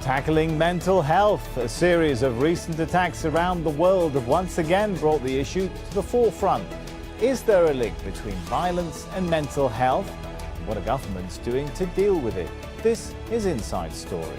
Tackling mental health. A series of recent attacks around the world have once again brought the issue to the forefront. Is there a link between violence and mental health? What are governments doing to deal with it? This is Inside Story.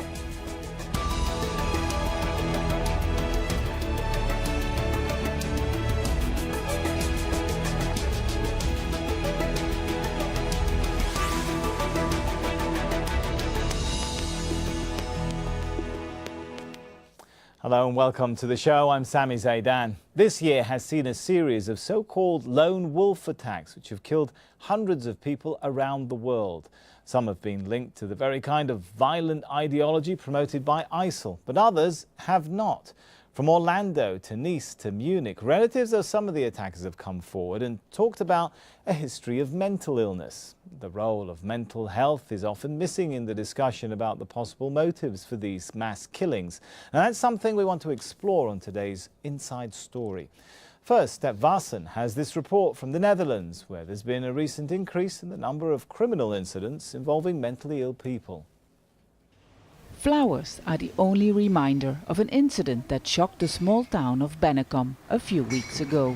Hello and welcome to the show. I'm Sami Zaidan. This year has seen a series of so-called lone wolf attacks which have killed hundreds of people around the world. Some have been linked to the very kind of violent ideology promoted by ISIL, but others have not. From Orlando to Nice to Munich, relatives of some of the attackers have come forward and talked about a history of mental illness. The role of mental health is often missing in the discussion about the possible motives for these mass killings. And that's something we want to explore on today's Inside Story. First, Step Vassen has this report from the Netherlands, where there's been a recent increase in the number of criminal incidents involving mentally ill people. Flowers are the only reminder of an incident that shocked the small town of Bennekom a few weeks ago.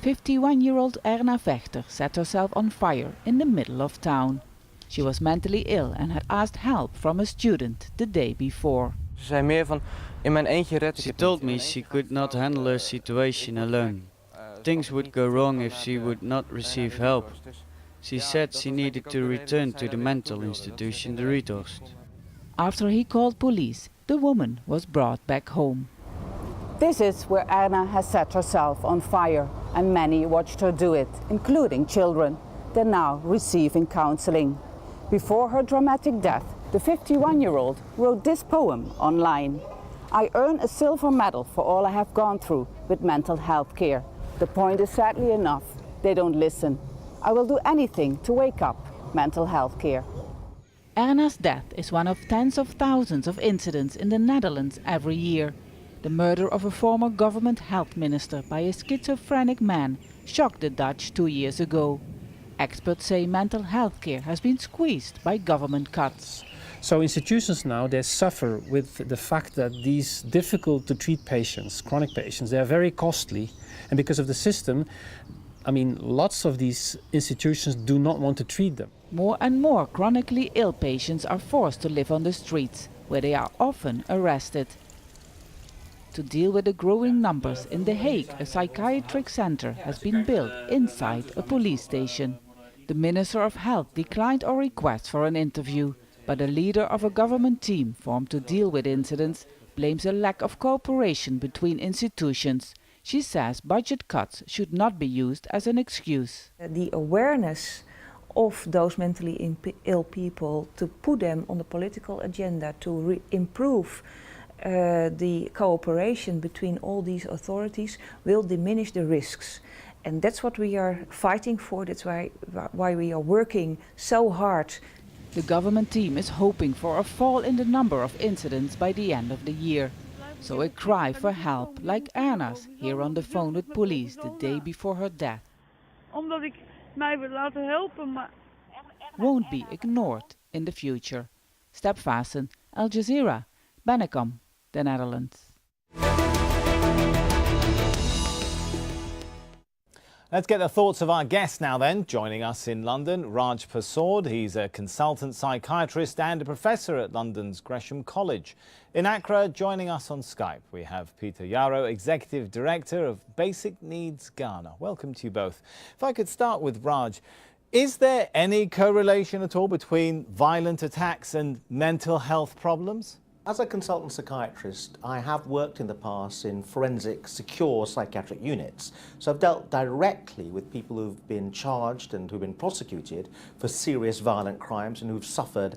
51-year-old Erna Vechter set herself on fire in the middle of town. She was mentally ill and had asked help from a student the day before. She told me she could not handle her situation alone. Things would go wrong if she would not receive help. She said she needed to return to the mental institution, the Riethorst. After he called police, the woman was brought back home. This is where Erna has set herself on fire, and many watched her do it, including children. They're now receiving counseling. Before her dramatic death, the 51-year-old wrote this poem online. I earn a silver medal for all I have gone through with mental health care. The point is, sadly enough, they don't listen. I will do anything to wake up mental health care. Erna's death is one of tens of thousands of incidents in the Netherlands every year. The murder of a former government health minister by a schizophrenic man shocked the Dutch 2 years ago. Experts say mental health care has been squeezed by government cuts. So institutions now, they suffer with the fact that these difficult to treat patients, chronic patients, they are very costly, and because of the system, lots of these institutions do not want to treat them. More and more chronically ill patients are forced to live on the streets, where they are often arrested. To deal with the growing numbers, in The Hague, a psychiatric center has been built inside a police station. The Minister of Health declined our request for an interview, but a leader of a government team formed to deal with incidents blames a lack of cooperation between institutions. She says budget cuts should not be used as an excuse. The awareness of those mentally ill people, to put them on the political agenda, to improve the cooperation between all these authorities, will diminish the risks. And that's what we are fighting for. That's why we are working so hard. The government team is hoping for a fall in the number of incidents by the end of the year. So a cry for help, like Erna's, here on the phone with police the day before her death, won't be ignored in the future. Step Vassen, Al Jazeera, Bennekom, the Netherlands. Let's get the thoughts of our guest now then. Joining us in London, Raj Persaud. He's a consultant psychiatrist and a professor at London's Gresham College. In Accra, joining us on Skype, we have Peter Yarrow, Executive Director of Basic Needs Ghana. Welcome to you both. If I could start with Raj, is there any correlation at all between violent attacks and mental health problems? As a consultant psychiatrist, I have worked in the past in forensic, secure psychiatric units. So I've dealt directly with people who've been charged and who've been prosecuted for serious violent crimes and who've suffered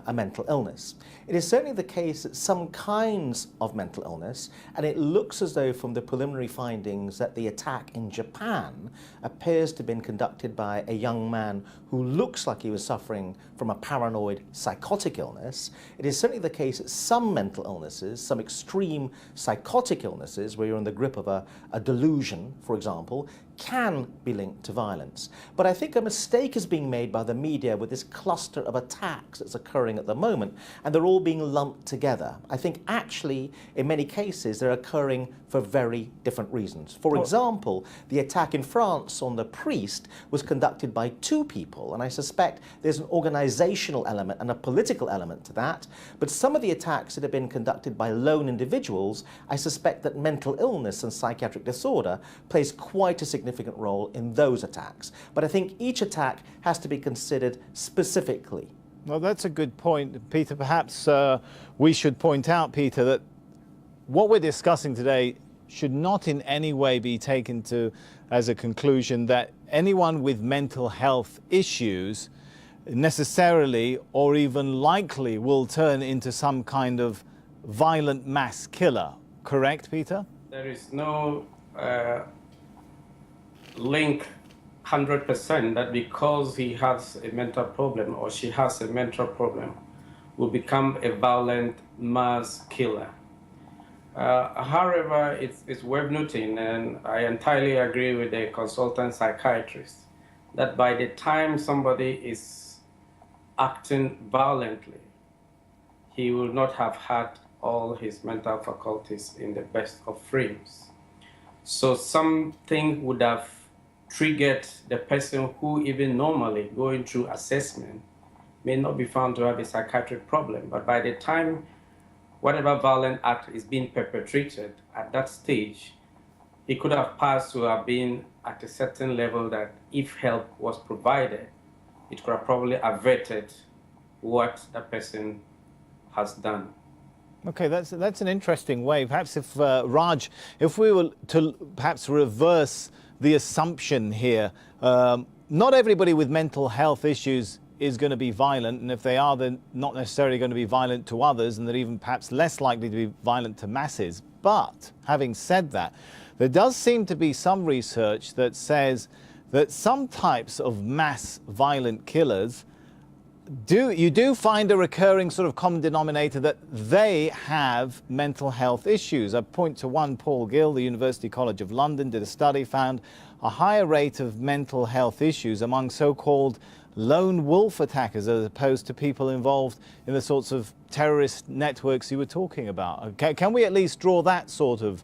a mental illness. It is certainly the case that some kinds of mental illness, and it looks as though from the preliminary findings that the attack in Japan appears to have been conducted by a young man who looks like he was suffering from a paranoid psychotic illness. It is certainly the case that some mental illnesses, some extreme psychotic illnesses where you're in the grip of a delusion, for example, can be linked to violence. But I think a mistake is being made by the media with this cluster of attacks that's occurring at the moment, and they're all being lumped together. I think actually, in many cases, they're occurring for very different reasons. For example, the attack in France on the priest was conducted by two people, and I suspect there's an organizational element and a political element to that. But some of the attacks that have been conducted by lone individuals, I suspect that mental illness and psychiatric disorder plays quite a significant role in those attacks. But I think each attack has to be considered specifically. Well, that's a good point, Peter. Perhaps we should point out, Peter, that what we're discussing today should not in any way be taken as a conclusion that anyone with mental health issues necessarily or even likely will turn into some kind of violent mass killer. Correct, Peter? There is no link 100% that because he has a mental problem or she has a mental problem will become a violent mass killer. However, it's worth noting, and I entirely agree with the consultant psychiatrist, that by the time somebody is acting violently, he will not have had all his mental faculties in the best of frames. So something would have triggered the person who even normally going through assessment may not be found to have a psychiatric problem, but by the time whatever violent act is being perpetrated at that stage, he could have passed to have been at a certain level that if help was provided, it could have probably averted what the person has done. Okay, that's an interesting way. Perhaps if, Raj, if we were to perhaps reverse the assumption here, not everybody with mental health issues is going to be violent, and if they are, they're not necessarily going to be violent to others, and they're even perhaps less likely to be violent to masses. But having said that, there does seem to be some research that says that some types of mass violent killers you do find a recurring sort of common denominator that they have mental health issues. I point to one, Paul Gill, the University College of London, did a study, found a higher rate of mental health issues among so-called lone wolf attackers as opposed to people involved in the sorts of terrorist networks you were talking about. Can we at least draw that sort of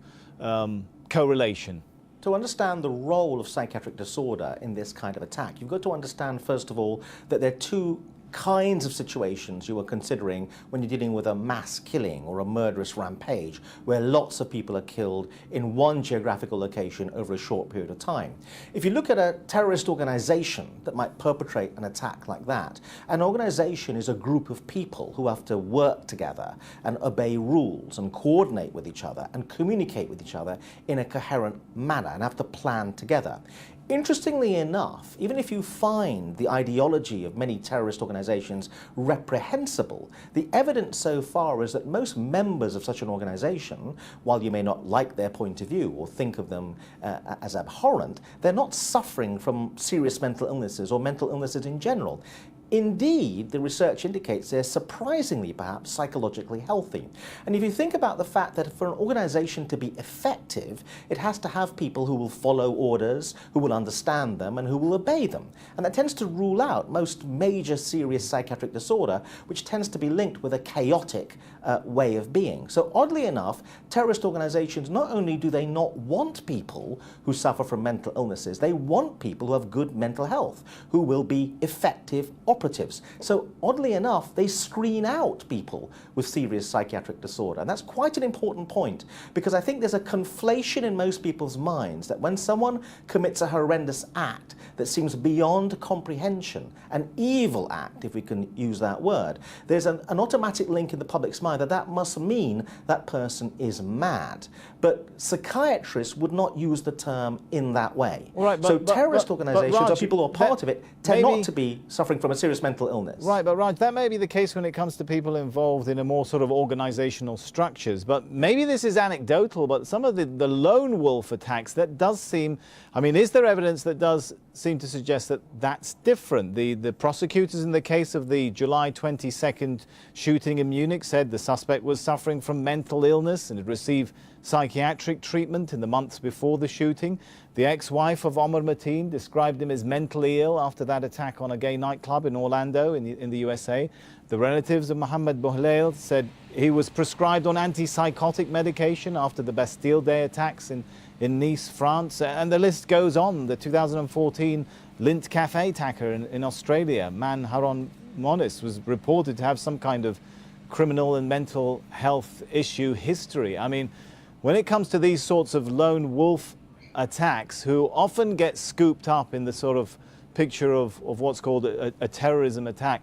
correlation? To understand the role of psychiatric disorder in this kind of attack, you've got to understand, first of all, that there are two kinds of situations you are considering when you're dealing with a mass killing or a murderous rampage where lots of people are killed in one geographical location over a short period of time. If you look at a terrorist organization that might perpetrate an attack like that, an organization is a group of people who have to work together and obey rules and coordinate with each other and communicate with each other in a coherent manner and have to plan together. Interestingly enough, even if you find the ideology of many terrorist organizations reprehensible, the evidence so far is that most members of such an organization, while you may not like their point of view or think of them as abhorrent, they're not suffering from serious mental illnesses or mental illnesses in general. Indeed, the research indicates they're surprisingly, perhaps, psychologically healthy. And if you think about the fact that for an organization to be effective, it has to have people who will follow orders, who will understand them, and who will obey them. And that tends to rule out most major serious psychiatric disorder, which tends to be linked with a chaotic way of being. So oddly enough, terrorist organizations, not only do they not want people who suffer from mental illnesses, they want people who have good mental health, who will be effective operatives. So oddly enough, they screen out people with serious psychiatric disorder. And that's quite an important point, because I think there's a conflation in most people's minds that when someone commits a horrendous act that seems beyond comprehension, an evil act, if we can use that word, there's an automatic link in the public's mind that that must mean that person is mad. But psychiatrists would not use the term in that way. Right, so terrorist organizations Raj, or people who are part of it tend not to be suffering from a serious mental illness. Right, but Raj, that may be the case when it comes to people involved in a more sort of organizational structures. But maybe this is anecdotal, but some of the lone wolf attacks, that does seem, I mean, is there evidence that does seem to suggest that that's different? The prosecutors in the case of the July 22nd shooting in Munich said the suspect was suffering from mental illness and had received psychiatric treatment in the months before the shooting. The ex-wife of Omar Mateen described him as mentally ill after that attack on a gay nightclub in Orlando in the USA. The relatives of Mohammed Bouhlel said he was prescribed on antipsychotic medication after the Bastille Day attacks in Nice, France. And the list goes on. The 2014 Lint Cafe attacker in Australia, Man Haron Monis, was reported to have some kind of criminal and mental health issue history. I mean, when it comes to these sorts of lone wolf attacks, who often get scooped up in the sort of picture of what's called a terrorism attack,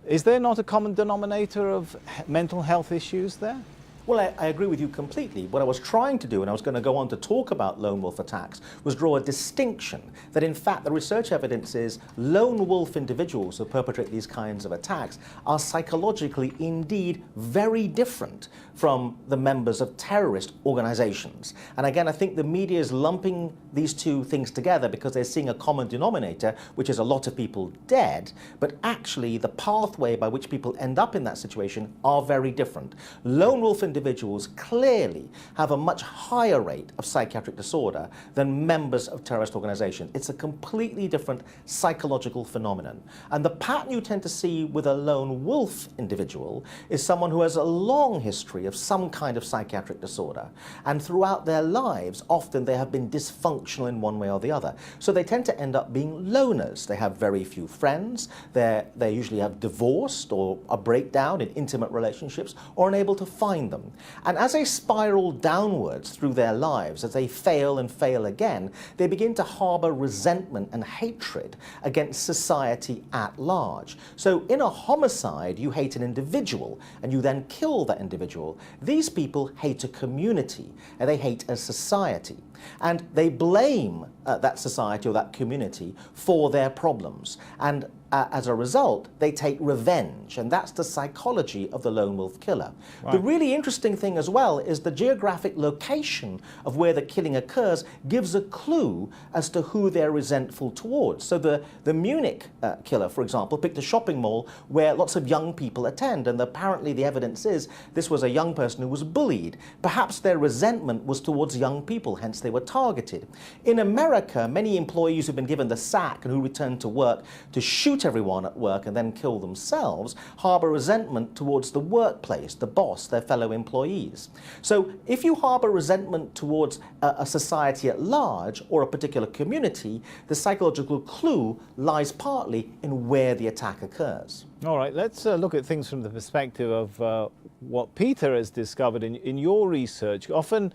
is there not a common denominator of mental health issues there? Well, I agree with you completely. What I was trying to do, and I was going to go on to talk about lone wolf attacks, was draw a distinction that in fact the research evidence is lone wolf individuals who perpetrate these kinds of attacks are psychologically indeed very different from the members of terrorist organizations. And again, I think the media is lumping these two things together because they're seeing a common denominator, which is a lot of people dead, but actually the pathway by which people end up in that situation are very different. Lone wolf individuals clearly have a much higher rate of psychiatric disorder than members of terrorist organizations. It's a completely different psychological phenomenon. And the pattern you tend to see with a lone wolf individual is someone who has a long history of some kind of psychiatric disorder. And throughout their lives, often they have been dysfunctional in one way or the other. So they tend to end up being loners. They have very few friends. They usually have divorced or a breakdown in intimate relationships or unable to find them. And as they spiral downwards through their lives, as they fail and fail again, they begin to harbor resentment and hatred against society at large. So in a homicide, you hate an individual and you then kill that individual. These people hate a community and they hate a society. And they blame that society or that community for their problems. And as a result, they take revenge. And that's the psychology of the lone wolf killer. Right. The really interesting thing as well is the geographic location of where the killing occurs gives a clue as to who they're resentful towards. So the Munich killer, for example, picked a shopping mall where lots of young people attend. And apparently the evidence is this was a young person who was bullied. Perhaps their resentment was towards young people, hence they were targeted. In America, many employees who've been given the sack and who return to work to shoot everyone at work and then kill themselves harbor resentment towards the workplace, the boss, their fellow employees. So if you harbor resentment towards a society at large or a particular community, the psychological clue lies partly in where the attack occurs. All right, let's look at things from the perspective of what Peter has discovered in your research. Often,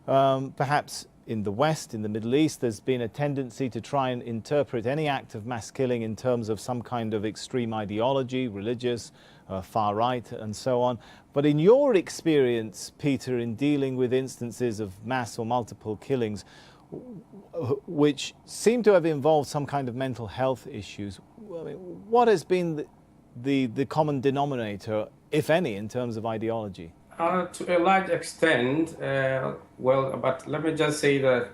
perhaps in the West, in the Middle East, there's been a tendency to try and interpret any act of mass killing in terms of some kind of extreme ideology, religious, far right, and so on. But in your experience, Peter, in dealing with instances of mass or multiple killings, which seem to have involved some kind of mental health issues, I mean, what has been the common denominator, if any, in terms of ideology? To a large extent, but let me just say that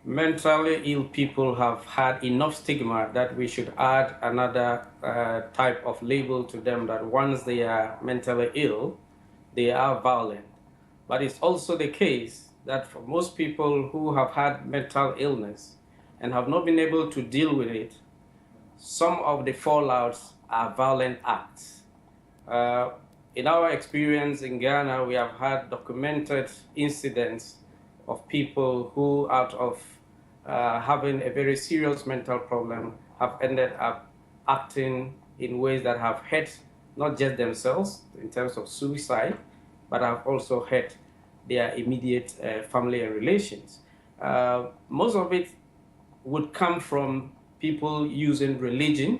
mentally ill people have had enough stigma that we should add another type of label to them, that once they are mentally ill, they are violent. But it's also the case that for most people who have had mental illness and have not been able to deal with it, some of the fallouts are violent acts. In our experience in Ghana, we have had documented incidents of people who, out of having a very serious mental problem, have ended up acting in ways that have hurt not just themselves in terms of suicide, but have also hurt their immediate family and relations. Most of it would come from people using religion,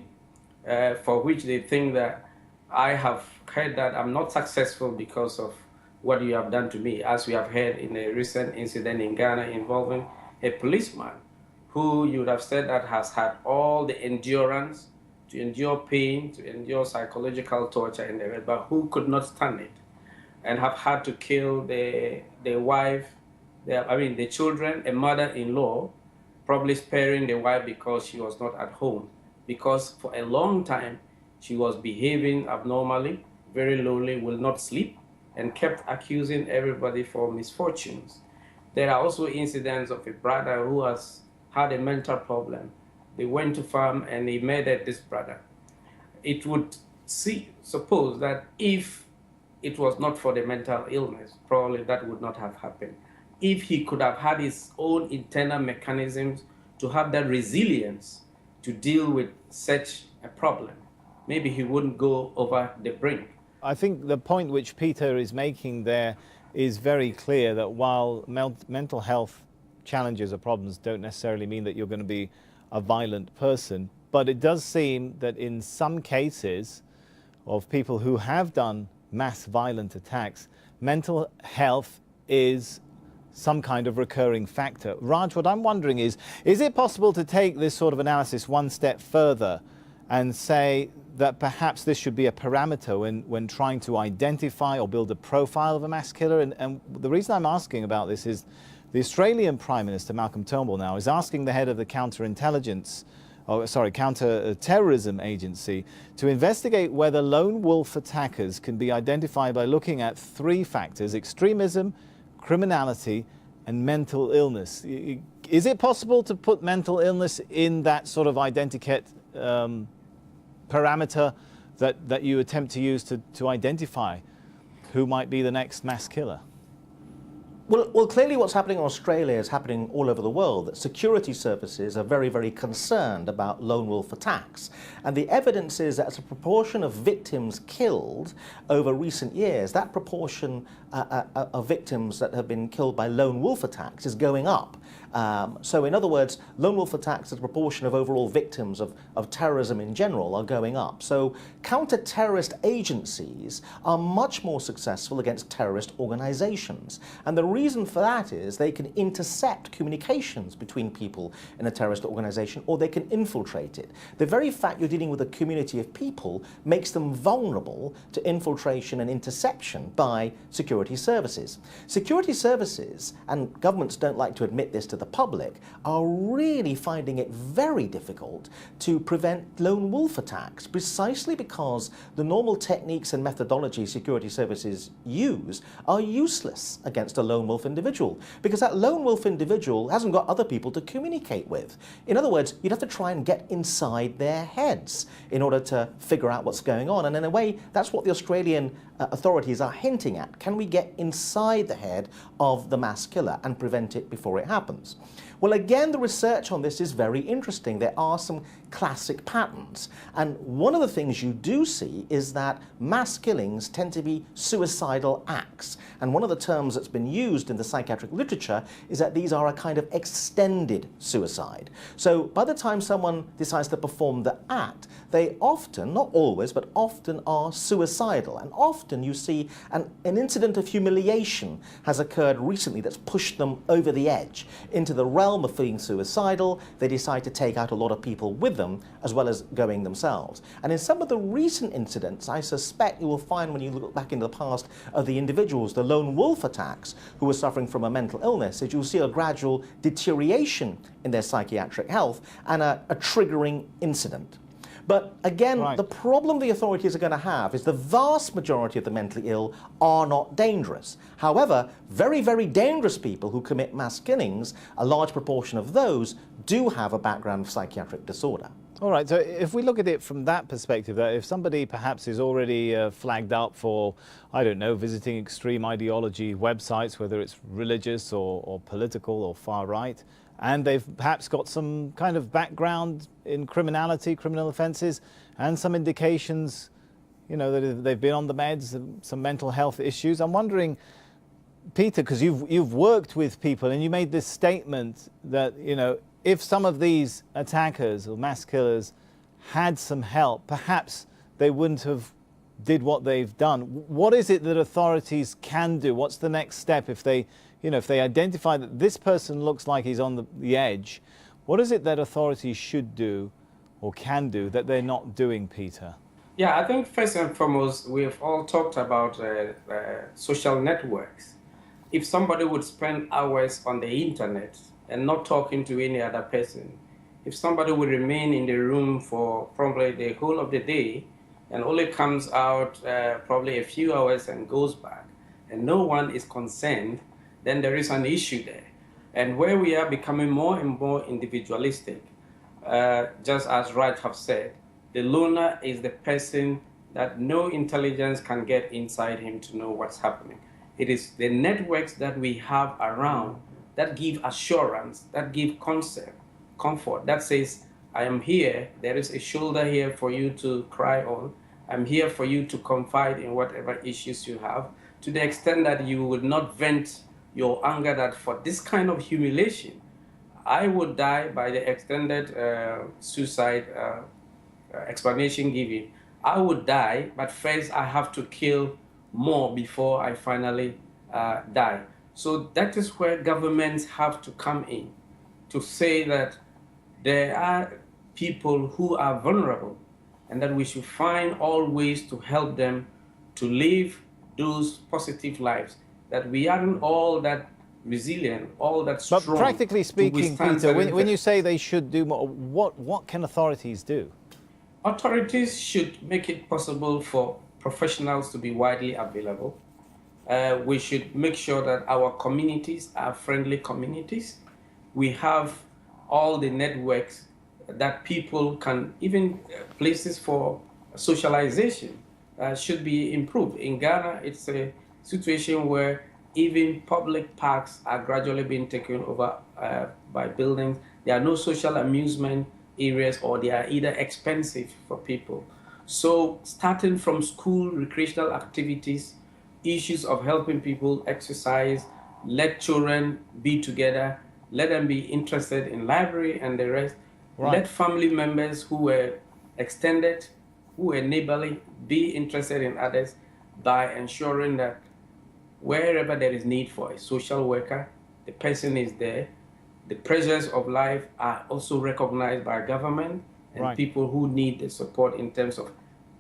for which they think that I have heard that I'm not successful because of what you have done to me, as we have heard in a recent incident in Ghana involving a policeman who you would have said that has had all the endurance to endure pain, to endure psychological torture and the rest, but who could not stand it and have had to kill the wife, the children, a mother-in-law, probably sparing the wife because she was not at home, because for a long time she was behaving abnormally, very lowly, will not sleep, and kept accusing everybody for misfortunes. There are also incidents of a brother who has had a mental problem. They went to farm and he murdered this brother. It would suppose that if it was not for the mental illness, probably that would not have happened. If he could have had his own internal mechanisms to have that resilience to deal with such a problem, maybe he wouldn't go over the brink. I think the point which Peter is making there is very clear, that while mental health challenges or problems don't necessarily mean that you're going to be a violent person, but it does seem that in some cases of people who have done mass violent attacks, mental health is some kind of recurring factor. Raj, what I'm wondering is it possible to take this sort of analysis one step further and say that perhaps this should be a parameter when trying to identify or build a profile of a mass killer? And the reason I'm asking about this is the Australian Prime Minister, Malcolm Turnbull, now is asking the head of the counter-terrorism agency to investigate whether lone wolf attackers can be identified by looking at three factors: extremism, criminality, and mental illness. Is it possible to put mental illness in that sort of identikit parameter that you attempt to use to identify who might be the next mass killer? Well, clearly what's happening in Australia is happening all over the world, that security services are very, very concerned about lone wolf attacks. And the evidence is that as a proportion of victims killed over recent years, that proportion of victims that have been killed by lone wolf attacks is going up. So in other words, lone wolf attacks as a proportion of overall victims of terrorism in general are going up. So counter-terrorist agencies are much more successful against terrorist organizations. And the reason for that is they can intercept communications between people in a terrorist organization, or they can infiltrate it. The very fact you're dealing with a community of people makes them vulnerable to infiltration and interception by security services. Security services, and governments don't like to admit this to the public, are really finding it very difficult to prevent lone wolf attacks, precisely because the normal techniques and methodology security services use are useless against a lone wolf individual, because that lone wolf individual hasn't got other people to communicate with. In other words, you'd have to try and get inside their heads in order to figure out what's going on. And in a way, that's what the Australian authorities are hinting at. Can we get inside the head of the mass killer and prevent it before it happens? Well, again, the research on this is very interesting. There are some classic patterns. And one of the things you do see is that mass killings tend to be suicidal acts. And one of the terms that's been used in the psychiatric literature is that these are a kind of extended suicide. So by the time someone decides to perform the act, they often, not always, but often are suicidal. And often you see an incident of humiliation has occurred recently that's pushed them over the edge into the realm of feeling suicidal. They decide to take out a lot of people with them, as well as going themselves. And in some of the recent incidents, I suspect you will find, when you look back into the past of the individuals, the lone wolf attacks, who were suffering from a mental illness, that you'll see a gradual deterioration in their psychiatric health and a triggering incident. But again, the problem the authorities are going to have is the vast majority of the mentally ill are not dangerous. However, very, very dangerous people who commit mass killings, a large proportion of those do have a background of psychiatric disorder. All right, so if we look at it from that perspective, that if somebody perhaps is already flagged up for, I don't know, visiting extreme ideology websites, whether it's religious or political or far right, and they've perhaps got some kind of background in criminality, criminal offences, and some indications, you know, that they've been on the meds, some mental health issues. I'm wondering, Peter, because you've worked with people and you made this statement that, you know, if some of these attackers or mass killers had some help, perhaps they wouldn't have did what they've done. What is it that authorities can do? What's the next step if they, you know, if they identify that this person looks like he's on the edge? What is it that authorities should do or can do that they're not doing, Peter? Yeah, I think first and foremost, we've all talked about social networks. If somebody would spend hours on the internet and not talking to any other person, if somebody would remain in the room for probably the whole of the day and only comes out probably a few hours and goes back, and no one is concerned, then there is an issue there. And where we are becoming more and more individualistic, just as Raj have said, the loner is the person that no intelligence can get inside him to know what's happening. It is the networks that we have around that give assurance, that give comfort, that says, I am here, there is a shoulder here for you to cry on, I'm here for you to confide in whatever issues you have, to the extent that you would not vent your anger that for this kind of humiliation, I would die by the extended suicide explanation given. I would die, but first I have to kill more before I finally die. So that is where governments have to come in to say that there are people who are vulnerable and that we should find all ways to help them to live those positive lives, that we aren't all that resilient, all that strong. But practically speaking, Peter, when you say they should do more, what can authorities do? Authorities should make it possible for professionals to be widely available. We should make sure that our communities are friendly communities. We have all the networks that people can, even places for socialization should be improved. In Ghana, it's a situation where even public parks are gradually being taken over by buildings. There are no social amusement areas, or they are either expensive for people. So starting from school recreational activities, issues of helping people exercise, let children be together, let them be interested in library and the rest. Right. Let family members who were extended, who were neighborly, be interested in others by ensuring that wherever there is need for a social worker, the person is there. The pressures of life are also recognized by government, and right. People who need the support in terms of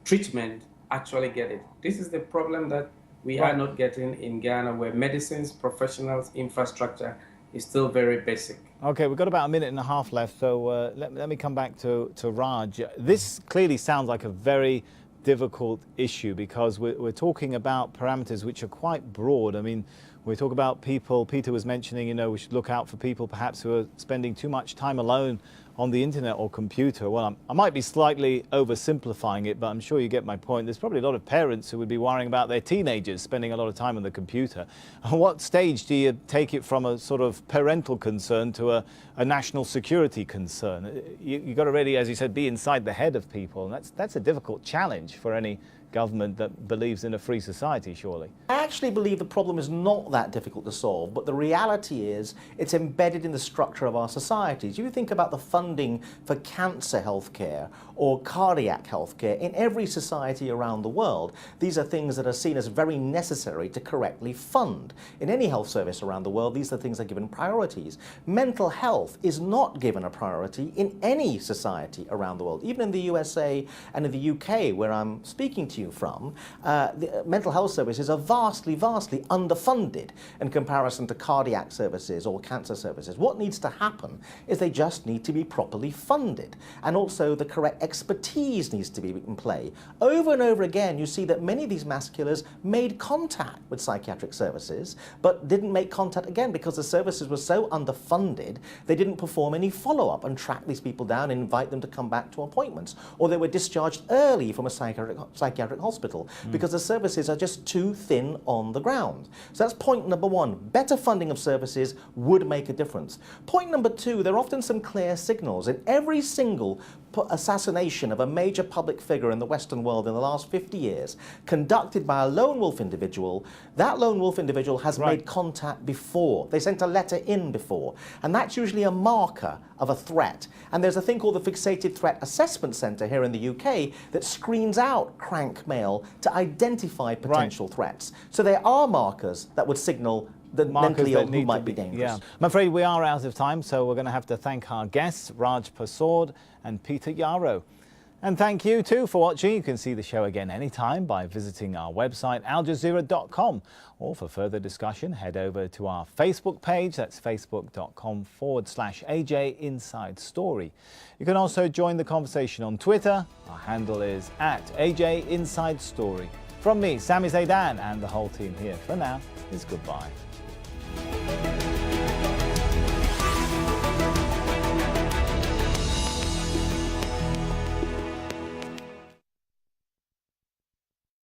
treatment actually get it. This is the problem that we right. are not getting in Ghana, where medicines, professionals, infrastructure is still very basic. Okay, we've got about a minute and a half left, so let me come back to Raj. This clearly sounds like a very difficult issue because we're talking about parameters which are quite broad. I mean, we talk about people, Peter was mentioning, you know, we should look out for people perhaps who are spending too much time alone on the internet or computer. Well, I might be slightly oversimplifying it, but I'm sure you get my point. There's probably a lot of parents who would be worrying about their teenagers spending a lot of time on the computer. At what stage do you take it from a sort of parental concern to a national security concern? You've got to really, as you said, be inside the head of people. And that's a difficult challenge for any government that believes in a free society, surely. I actually believe the problem is not that difficult to solve, but the reality is it's embedded in the structure of our societies. You think about the funding for cancer healthcare or cardiac healthcare in every society around the world. These are things that are seen as very necessary to correctly fund. In any health service around the world, these are things that are given priorities. Mental health is not given a priority in any society around the world. Even in the USA and in the UK, where I'm speaking to you from, the mental health services are vastly underfunded in comparison to cardiac services or cancer services. What needs to happen is they just need to be properly funded, and also the correct expertise needs to be in play. Over and over again, you see that many of these mass killers made contact with psychiatric services, but didn't make contact again because the services were so underfunded, they didn't perform any follow-up and track these people down and invite them to come back to appointments, or they were discharged early from a psychiatric hospital because the services are just too thin on the ground. So that's point number one. Better funding of services would make a difference. Point number two, there are often some clear signals. In every single assassination of a major public figure in the Western world in the last 50 years, conducted by a lone wolf individual, that lone wolf individual has made contact before. They sent a letter in before. And that's usually a marker of a threat. And there's a thing called the Fixated Threat Assessment Centre here in the UK that screens out crank mail to identify potential threats. So there are markers that would signal the mentally ill who might be dangerous. Yeah. I'm afraid we are out of time, so we're going to have to thank our guests, Raj Persaud and Peter Yarrow. And thank you too for watching. You can see the show again anytime by visiting our website aljazeera.com, or for further discussion head over to our Facebook page. That's facebook.com/AJ Inside Story. You can also join the conversation on Twitter. Our handle is @AJ Inside Story. From me, Sami Zaidan, and the whole team here, for now, is goodbye.